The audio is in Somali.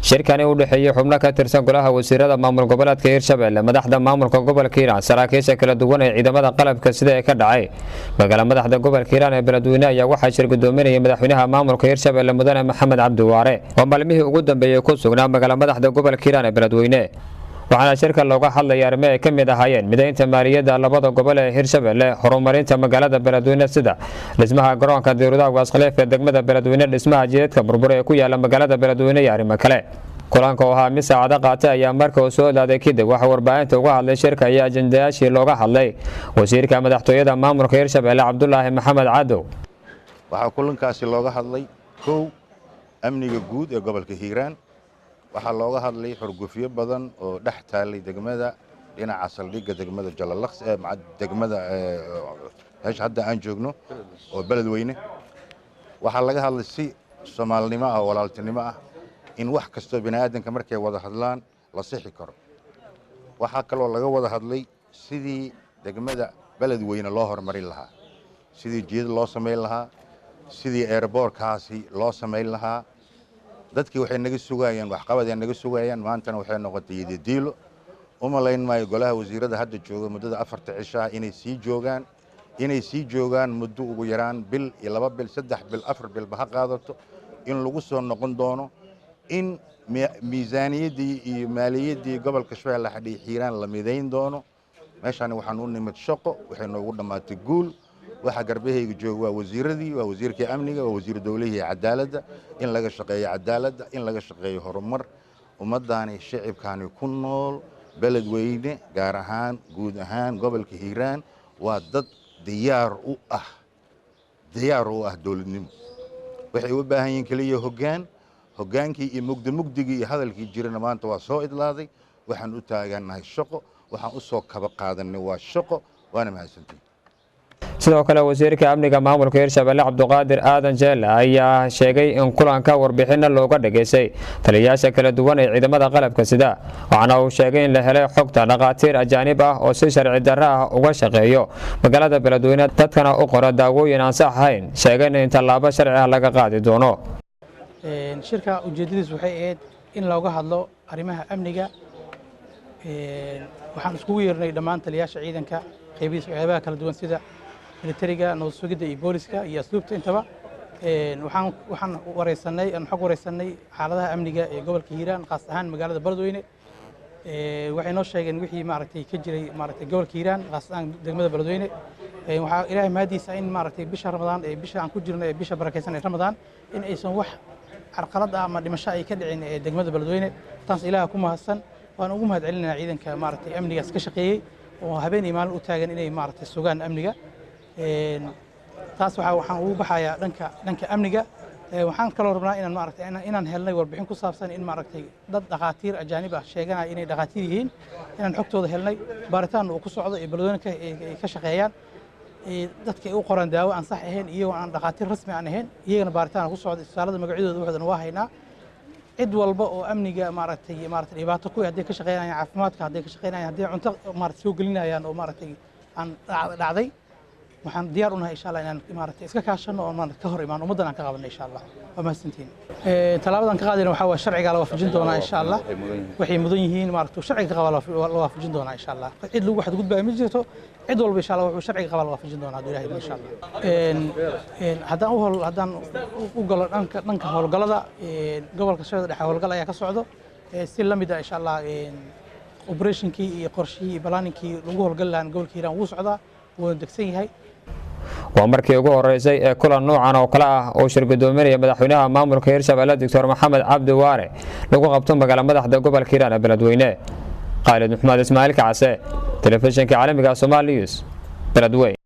shirkani u dhaxeeyay xubno ka tirsan golaha wasiirada maamul goboleedka Hirshabelle madaxda maamulka gobolka Hiiraan saraakiisha kala duwan ee ciidamada qalabka sida ay ka dhacay magaalada madaxda gobolka Hiiraan ee Beledweyne ayaa waxa shir gudoominaya madaxweynaha maamulka Hirshabelle mudane Maxamed Cabdi Waare oo maalmihii ugu dambeeyay ku sugnaa magaalada madaxda gobolka Hiiraan ee Beledweyne waxaana shirka looga hadlayay arrimo ay ka mid ahaayeen mideynta maaliyadda labada gobol ee Hirshabelle horumarinta magaalada Beledweyne sida dhismaha garoonka diyaaradaha Waasqaleef ee degmada Beledweyne dhismaha jidadka burbur ee ku yaala magaalada Beledweyne iyo arrimo kale kulanka oo ahaa mid saacado qaatay ayaa markaa uu soo ilaaday kadib waxa warbaahinta uga hadlay shirka iyo ajendayaashii looga hadlay wasiirka madaxtooyada maamulka Hirshabelle Cabdullaahi Maxamed Cadow waxaa kulankaasi looga hadlay kow amniga guud ee gobolka Hiiraan waxaa looga hadlay xurgufyo badan oo dhex taalay degmada dhinaca saldhigga degmada Jalalaqs ee degmada heesh hadda aan joogno oo Beledweyne waxaa laga hadlay si Soomaalinimo ah walaaltinimo ah in wax kasto bini'aadanka markay wada hadlaan la sixi karo waxa kale oo laga wada hadlay sidii degmada Beledweyne loo horumarin lahaa sidii jidad loo sameyn lahaa sidii airport-kaasi loo sameyn lahaa dadkii waxay naga sugayaan wax qabad ay naga sugayaan maantana waxay noqotay diilo uma leyn maayo golaha wasiirada hadda jooga muddada 4 cisho inay sii joogaan muddo ugu yaraan bil iyo 2 bil 3 bil 4 bil ba qaadato in lagu soo noqon doono in miisaaniyadii iyo maaliyadii gobolka Shabeelle xadii Hiiraan la mideyn doono meeshan waxaan u nimid shaqo waxay noogu dhamaatay guul waxa garbahayga jooga waa wasiiradii waa wasiirka amniga waa wasiir dawladda cadaaladda in laga shaqeeyo cadaaladda in laga shaqeeyo horumar ummadani shacabkani ku nool Beledweyne gaar ahaan guud ahaan gobolka Hiiraan waa dad diyaar u ah dawladnimo waxay u baahan yihiin kaliya hogaankii iyo mugdigii iyo hadalkii jirana maanta waa soo idlaaday waxaan u taaganahay shaqo waxaan u soo kaba qaadanay waa shaqo waana mahadsantahay sidoo kale wasiirka amniga maamulka Hirshabelle Cabduqaadir Aadan Jeelle ayaa sheegay in kulanka warbixin looga dhageysay taliyayaasha kala duwan ee ciidamada qalabka sida waxaana uu sheegay in la helay xogta dhaqaatiir ajaanib ah oo si sharci darro ah uga shaqeeyo magaalada Beledweyne dadkana u qora daawooyin aan sax ahayn sheegay in tallaabo sharci ah laga qaadi doono shirka ujeedadiisu waxay ahayd in looga hadlo arrimaha amniga waxaan isku yeernay dhammaan taliyayaasha ciidanka qaybaha kala duwan sida militariga nabad sugidda iyo booliska iyo asluubta intaba waxaan xog wareysanay xaaladaha amniga ee gobolka Hiiraan qaas ahaan magaalada Beledweyne waxay noo sheegeen wixii maaragtay ka jiray maaragtay gobolka Hiiraan qaas ahaan degmada Beledweyne waxa Ilaahay mahadiisa in maaragtay bisha Ramadaan ee bisha aan ku jirno ee bisha barakeysan ee Ramadaan in aysan wax carqalad ah ama dhimasho ay ka dhicin ee degmada Beledweyne taas Ilaahay ku mahadsan waan ugu mahadcelinayaa ciidanka maaragtay amnigaas ka shaqeeyay oo habeen iyo maalin u taagan inay maaragtay sugaan amniga taas waxaan ugu baxayaa dhanka amniga waxaan kaloo rabnaa inaan helnay warbixin ku saabsan in maaragtay dad dhaqaatiir ajaanib ah sheeganaya inay dhaqaatiir yihiin inaan xogtooda helnay baaritaan uu ku socdo ee Beledweyne ka shaqeeyaan dadka ay u qoraan daawo aan sax ahayn iyagoo aan dhaqaatiir rasmi aan ahayn iyagana baaritaan ku socdo isbitaalada magacyadooda waxdan waa haynaa cid walba oo amniga maaragtay dhibaato ku haday ka shaqeynayaan caafimaadka haday ka shaqeynayaan haday cunto maaragtay soo gelinayaan oo maaragtay aan dhacday waxaan diyaar u nahay insha Allah inaan maaragtay iska kaashano oo maaragtay ka hor imaan ummadan aan ka qabanno insha Allah waa mahadsantiin talaabadan ka qaadayna waxa waa sharciga la waafajin doonaa insha Allah waxay mudan yihiin maaragtay sharciga qaba la waafajin doonaa insha Allah cid lagu xad gudbaa ma jirto cid walba insha Allah wuxuu sharciga qaba la waafajin doonaa Ilaahay insha Allah haddaan u galo dhanka howlgalada gobolka Shabeelle dhexe howlgal ayaa ka socdo si la mid ah insha Allah operationkii iyo qorshihii iyo planningkii lagu howlgal lahaa gobolka Hiiraan wuu socdaa wuu degsan yahay waa markii ugu horeysay ee kulan noocan oo kala ah oo shir gudoominaya madaxweynaha maamulka Hirshabelle Dr. Maxamed Cabdi Waare lagu qabto magaalada madaxda gobolka Hiiraan ee Beledweyne Khalid Maxamed Ismaaciil Kacse telefishinka caalamiga Soomaali News Beledweyne